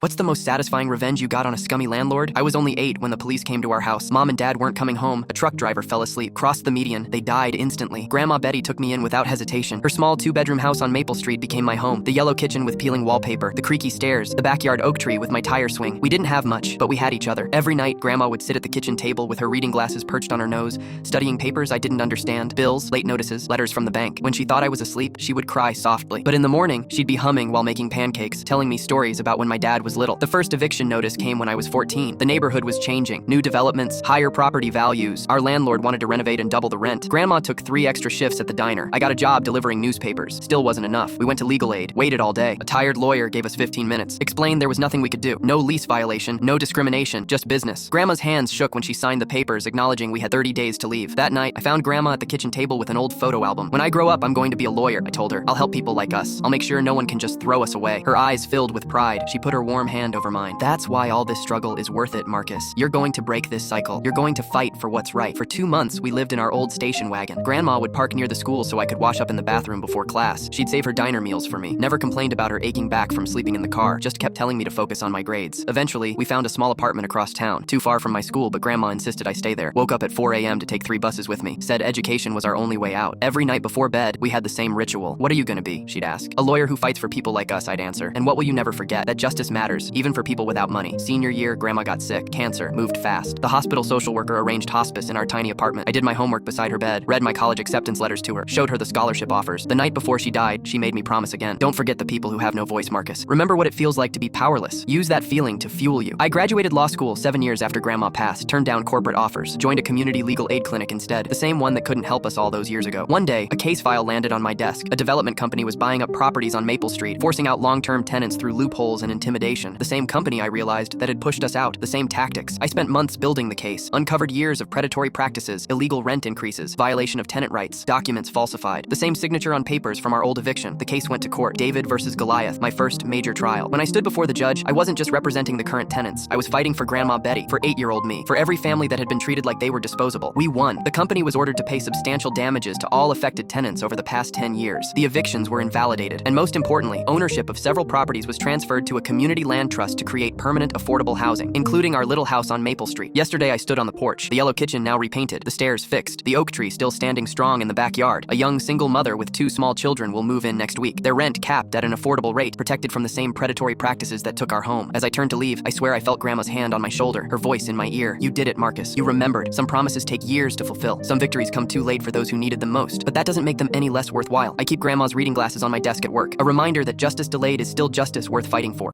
What's the most satisfying revenge you got on a scummy landlord? I was only 8 when the police came to our house. Mom and Dad weren't coming home. A truck driver fell asleep, crossed the median. They died instantly. Grandma Betty took me in without hesitation. Her small 2-bedroom house on Maple Street became my home. The yellow kitchen with peeling wallpaper, the creaky stairs, the backyard oak tree with my tire swing. We didn't have much, but we had each other. Every night, Grandma would sit at the kitchen table with her reading glasses perched on her nose, studying papers I didn't understand, bills, late notices, letters from the bank. When she thought I was asleep, she would cry softly. But in the morning, she'd be humming while making pancakes, telling me stories about when my dad was little. The first eviction notice came when I was 14. The neighborhood was changing. New developments, higher property values. Our landlord wanted to renovate and double the rent. Grandma took 3 extra shifts at the diner. I got a job delivering newspapers. Still wasn't enough. We went to legal aid, waited all day. A tired lawyer gave us 15 minutes. Explained there was nothing we could do. No lease violation, no discrimination, just business. Grandma's hands shook when she signed the papers, acknowledging we had 30 days to leave. That night, I found Grandma at the kitchen table with an old photo album. When I grow up, I'm going to be a lawyer, I told her. I'll help people like us. I'll make sure no one can just throw us away. Her eyes filled with pride. She put her warm hand over mine. That's why all this struggle is worth it, Marcus. You're going to break this cycle. You're going to fight for what's right. For 2 months, we lived in our old station wagon. Grandma would park near the school so I could wash up in the bathroom before class. She'd save her diner meals for me. Never complained about her aching back from sleeping in the car. Just kept telling me to focus on my grades. Eventually, we found a small apartment across town. Too far from my school, but Grandma insisted I stay there. Woke up at 4 a.m. to take 3 buses with me. Said education was our only way out. Every night before bed, we had the same ritual. What are you gonna be? She'd ask. A lawyer who fights for people like us, I'd answer. And what will you never forget? That justice matters, even for people without money. Senior year, Grandma got sick. Cancer. Moved fast. The hospital social worker arranged hospice in our tiny apartment. I did my homework beside her bed, read my college acceptance letters to her, showed her the scholarship offers. The night before she died, she made me promise again. Don't forget the people who have no voice, Marcus. Remember what it feels like to be powerless. Use that feeling to fuel you. I graduated law school 7 years after Grandma passed, turned down corporate offers, joined a community legal aid clinic instead, the same one that couldn't help us all those years ago. One day, a case file landed on my desk. A development company was buying up properties on Maple Street, forcing out long-term tenants through loopholes and intimidation. The same company, I realized, that had pushed us out. The same tactics. I spent months building the case, uncovered years of predatory practices, illegal rent increases, violation of tenant rights, documents falsified. The same signature on papers from our old eviction. The case went to court. David versus Goliath, my first major trial. When I stood before the judge, I wasn't just representing the current tenants. I was fighting for Grandma Betty, for 8-year-old me, for every family that had been treated like they were disposable. We won. The company was ordered to pay substantial damages to all affected tenants over the past 10 years. The evictions were invalidated. And most importantly, ownership of several properties was transferred to a community land trust to create permanent affordable housing, including our little house on Maple Street. Yesterday, I stood on the porch. The yellow kitchen now repainted, the stairs fixed, the oak tree still standing strong in the backyard. A young single mother with 2 small children will move in next week. Their rent capped at an affordable rate, protected from the same predatory practices that took our home. As I turned to leave, I swear I felt Grandma's hand on my shoulder, her voice in my ear. You did it, Marcus. You remembered. Some promises take years to fulfill. Some victories come too late for those who needed them most. But that doesn't make them any less worthwhile. I keep Grandma's reading glasses on my desk at work, a reminder that justice delayed is still justice worth fighting for.